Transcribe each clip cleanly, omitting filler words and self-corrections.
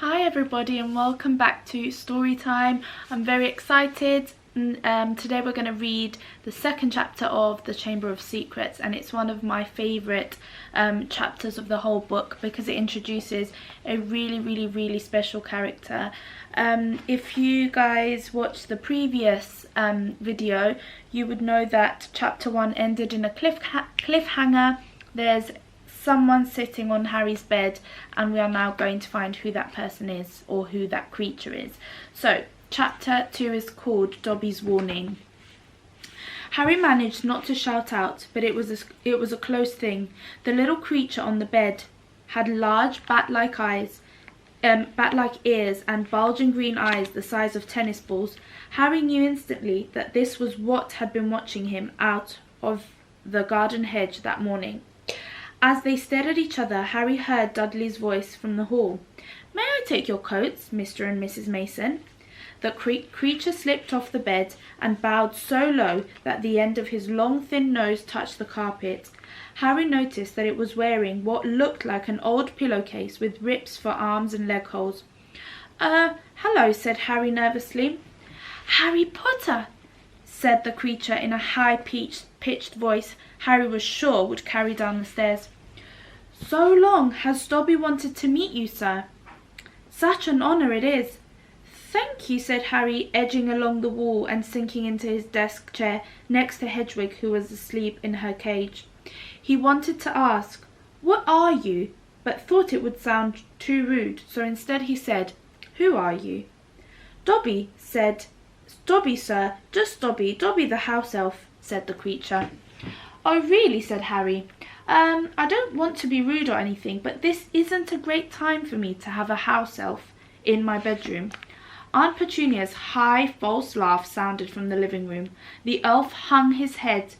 Hi everybody and welcome back to story time. I'm very excited. Today we're going to read the second chapter of The Chamber of Secrets, and it's one of my favourite chapters of the whole book because it introduces a really special character. If you guys watched the previous video, you would know that chapter 1 ended in a cliffhanger. There's someone sitting on Harry's bed, and we are now going to find who that person is, or who that creature is. So chapter 2 is called Dobby's Warning. Harry managed not to shout out, but it was a close thing. The little creature on the bed had large bat-like ears and bulging green eyes the size of tennis balls. Harry knew instantly that this was what had been watching him out of the garden hedge that morning. As they stared at each other, Harry heard Dudley's voice from the hall. "May I take your coats, Mr. and Mrs. Mason?" The creature slipped off the bed and bowed so low that the end of his long thin nose touched the carpet. Harry noticed that it was wearing what looked like an old pillowcase with rips for arms and leg holes. Hello," said Harry nervously. "Harry Potter," said the creature in a high-pitched voice Harry was sure would carry down the stairs. "So long has Dobby wanted to meet you, sir." "Such an honour it is." "Thank you," said Harry, edging along the wall and sinking into his desk chair next to Hedwig, who was asleep in her cage. He wanted to ask, "What are you?" but thought it would sound too rude, so instead he said, "Who are you?" "Dobby," said "Dobby, sir, just Dobby, Dobby the house elf," said the creature. "Oh, really?" said Harry. I don't want to be rude or anything, but this isn't a great time for me to have a house elf in my bedroom." Aunt Petunia's high, false laugh sounded from the living room. The elf hung his head.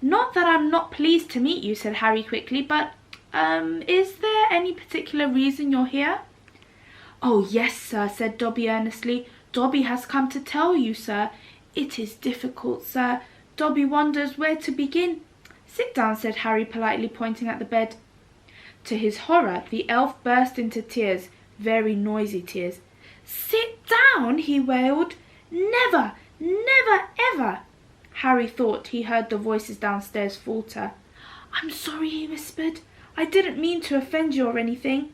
"Not that I'm not pleased to meet you," said Harry quickly, "but, is there any particular reason you're here?" "Oh, yes, sir," said Dobby earnestly. "Dobby has come to tell you, sir. It is difficult, sir. Dobby wonders where to begin." "Sit down," said Harry politely, pointing at the bed. To his horror, the elf burst into tears, very noisy tears. "Sit down!" he wailed. "Never, never, ever!" Harry thought he heard the voices downstairs falter. "I'm sorry," he whispered. "I didn't mean to offend you or anything."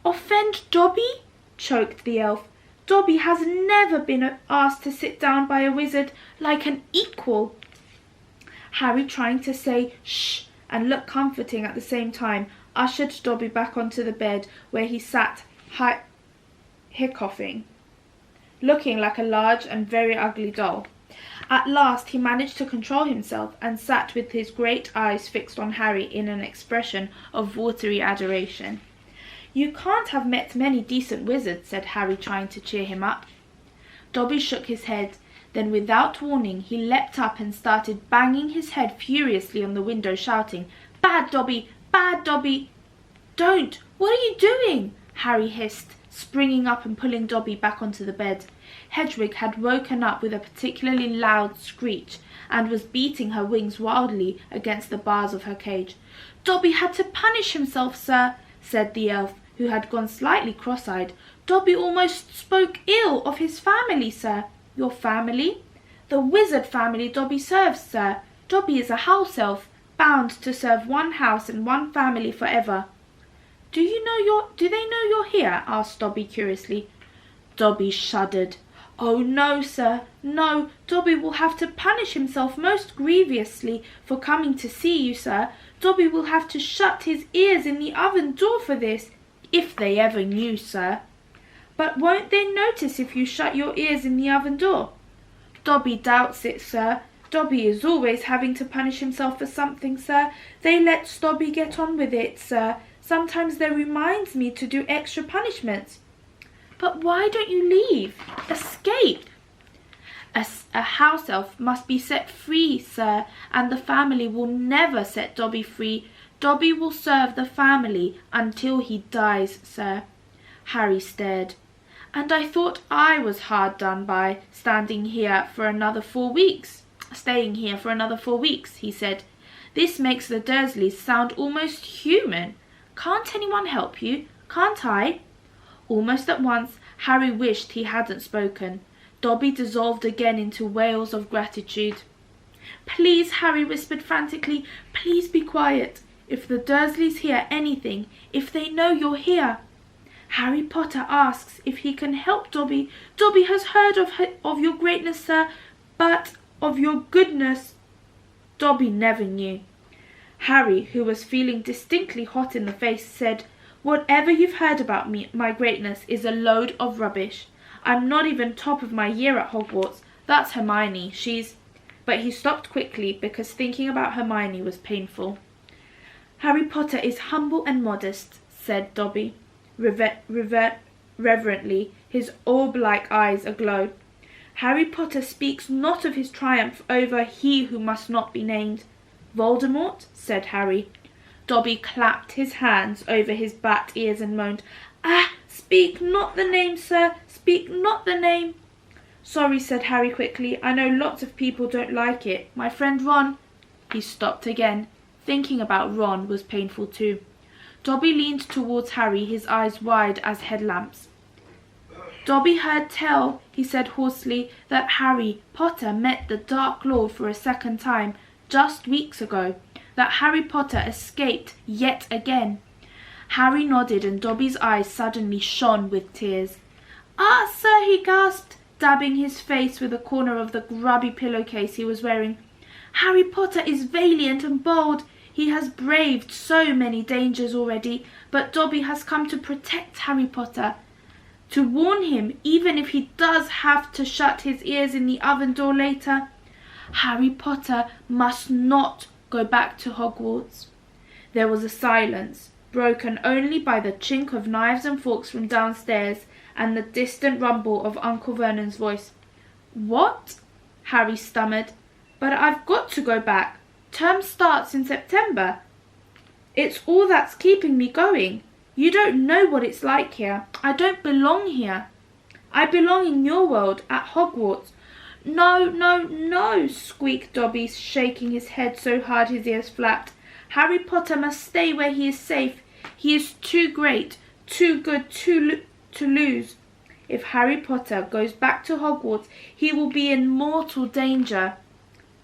"Offend Dobby?" choked the elf. "Dobby has never been asked to sit down by a wizard like an equal." Harry, trying to say "shh" and look comforting at the same time, ushered Dobby back onto the bed, where he sat hiccoughing, looking like a large and very ugly doll. At last he managed to control himself and sat with his great eyes fixed on Harry in an expression of watery adoration. "You can't have met many decent wizards," said Harry, trying to cheer him up. Dobby shook his head. Then, without warning, he leapt up and started banging his head furiously on the window, shouting, "Bad Dobby! Bad Dobby!" "Don't! What are you doing?" Harry hissed, springing up and pulling Dobby back onto the bed. Hedwig had woken up with a particularly loud screech and was beating her wings wildly against the bars of her cage. "Dobby had to punish himself, sir," said the elf, who had gone slightly cross-eyed. "Dobby almost spoke ill of his family, sir." "Your family?" "The wizard family Dobby serves, sir. Dobby is a house elf, bound to serve one house and one family forever." Do they know you're here?" asked Dobby curiously. Dobby shuddered. "Oh, no, sir, no. Dobby will have to punish himself most grievously for coming to see you, sir. Dobby will have to shut his ears in the oven door for this, if they ever knew, sir." "But won't they notice if you shut your ears in the oven door?" "Dobby doubts it, sir. Dobby is always having to punish himself for something, sir. They let Dobby get on with it, sir. Sometimes they remind me to do extra punishments." "But why don't you leave? Escape?" A house elf must be set free, sir, and the family will never set Dobby free. Dobby will serve the family until he dies, sir." Harry stared. "And I thought I was hard done by, staying here for another 4 weeks," he said. "This makes the Dursleys sound almost human. Can't anyone help you? Can't I?" Almost at once, Harry wished he hadn't spoken. Dobby dissolved again into wails of gratitude. "Please," Harry whispered frantically, "please be quiet. If the Dursleys hear anything, if they know you're here. Harry Potter asks if he can help Dobby. Dobby has heard of your greatness, sir, but of your goodness Dobby never knew." Harry, who was feeling distinctly hot in the face, said, "Whatever you've heard about me, my greatness, is a load of rubbish. I'm not even top of my year at Hogwarts. That's Hermione. She's—" But he stopped quickly because thinking about Hermione was painful. "Harry Potter is humble and modest," said Dobby, reverently, his orb-like eyes aglow. "Harry Potter speaks not of his triumph over he who must not be named." "Voldemort?" said Harry. Dobby clapped his hands over his bat ears and moaned, "Ah, speak not the name, sir, speak not the name." "Sorry," said Harry quickly. "I know lots of people don't like it. My friend Ron—" He stopped again. Thinking about Ron was painful too. Dobby leaned towards Harry, his eyes wide as headlamps. "Dobby heard tell," he said hoarsely, "that Harry Potter met the Dark Lord for a second time, just weeks ago. That Harry Potter escaped yet again." Harry nodded and Dobby's eyes suddenly shone with tears. "Ah, sir," he gasped, dabbing his face with a corner of the grubby pillowcase he was wearing. "Harry Potter is valiant and bold. He has braved so many dangers already, but Dobby has come to protect Harry Potter, to warn him even if he does have to shut his ears in the oven door later. Harry Potter must not go back to Hogwarts." There was a silence, broken only by the chink of knives and forks from downstairs and the distant rumble of Uncle Vernon's voice. "What?" Harry stammered. "But I've got to go back. Term starts in September. It's all that's keeping me going. You don't know what it's like here. I don't belong here. I belong in your world, at Hogwarts." "No, no, no," squeaked Dobby, shaking his head so hard his ears flapped. "Harry Potter must stay where he is safe. He is too great, too good to lose. If Harry Potter goes back to Hogwarts, he will be in mortal danger."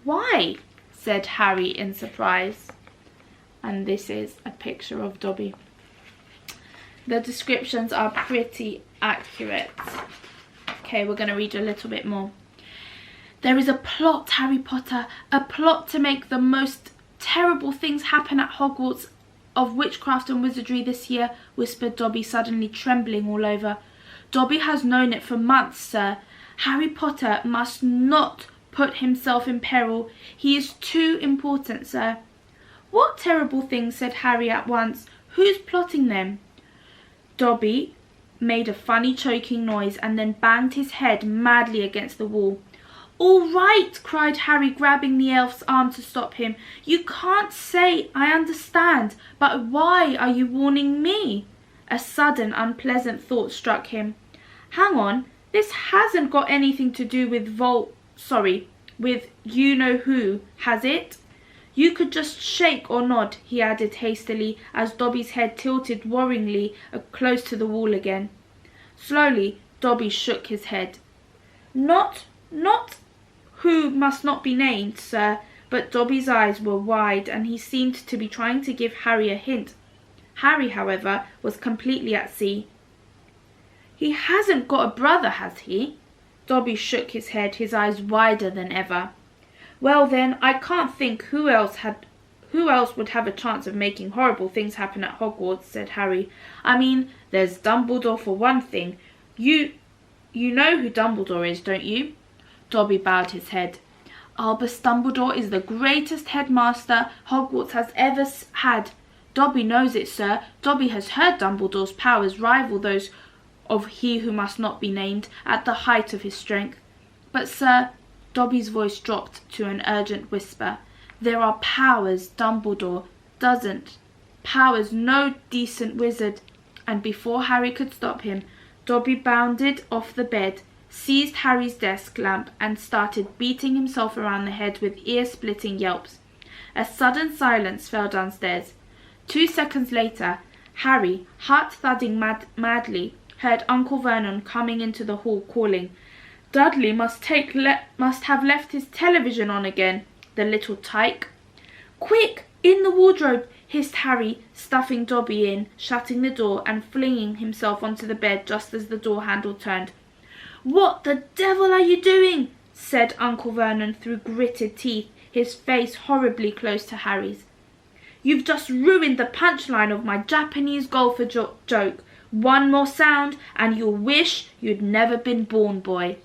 "Why?" said Harry in surprise. And this is a picture of Dobby. The descriptions are pretty accurate. Okay, we're going to read a little bit more. "There is a plot, Harry Potter, a plot to make the most terrible things happen at Hogwarts of witchcraft and wizardry this year," whispered Dobby, suddenly trembling all over. "Dobby has known it for months, sir. Harry Potter must not put himself in peril. He is too important, sir." "What terrible things?" said Harry at once. "Who's plotting them?" Dobby made a funny choking noise and then banged his head madly against the wall. "All right," cried Harry, grabbing the elf's arm to stop him. "You can't say I understand, but why are you warning me?" A sudden unpleasant thought struck him. "Hang on, this hasn't got anything to do with with you-know-who, has it? You could just shake or nod," he added hastily as Dobby's head tilted worryingly close to the wall again. Slowly, Dobby shook his head. Not who must not be named, sir," but Dobby's eyes were wide and he seemed to be trying to give Harry a hint. Harry, however, was completely at sea. "He hasn't got a brother, has he?" Dobby shook his head, his eyes wider than ever. "Well then, I can't think who else would have a chance of making horrible things happen at Hogwarts," said Harry. "I mean, there's Dumbledore for one thing. You know who Dumbledore is, don't you?" Dobby bowed his head. "Albus Dumbledore is the greatest headmaster Hogwarts has ever had. Dobby knows it, sir. Dobby has heard Dumbledore's powers rival those of he who must not be named at the height of his strength. But, sir," Dobby's voice dropped to an urgent whisper, "there are powers Dumbledore doesn't. Powers no decent wizard—" And before Harry could stop him, Dobby bounded off the bed, seized Harry's desk lamp and started beating himself around the head with ear-splitting yelps. A sudden silence fell downstairs. 2 seconds later, Harry, heart thudding madly, heard Uncle Vernon coming into the hall calling, "Dudley must have left his television on again, the little tyke." "Quick, in the wardrobe," hissed Harry, stuffing Dobby in, shutting the door and flinging himself onto the bed just as the door handle turned. "What the devil are you doing?" said Uncle Vernon through gritted teeth, his face horribly close to Harry's. "You've just ruined the punchline of my Japanese golfer joke. One more sound and you'll wish you'd never been born, boy."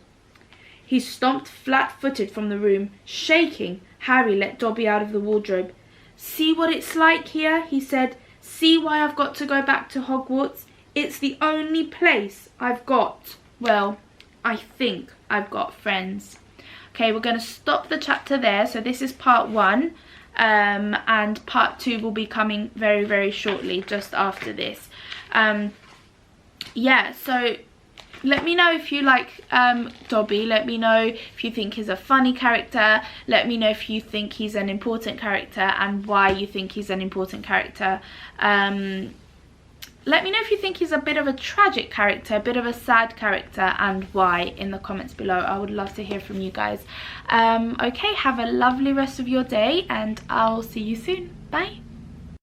He stomped flat-footed from the room. Shaking, Harry let Dobby out of the wardrobe. "See what it's like here," he said. "See why I've got to go back to Hogwarts? It's the only place I've got, well, I think I've got friends." Okay, we're going to stop the chapter there. So this is part 1, and part 2 will be coming very, very shortly, just after this. Yeah, so let me know if you like Dobby. Let me know if you think he's a funny character. Let me know if you think he's an important character and why you think he's an important character. Let me know if you think he's a bit of a tragic character, a bit of a sad character, and why in the comments below. I would love to hear from you guys. Okay, have a lovely rest of your day and I'll see you soon. Bye.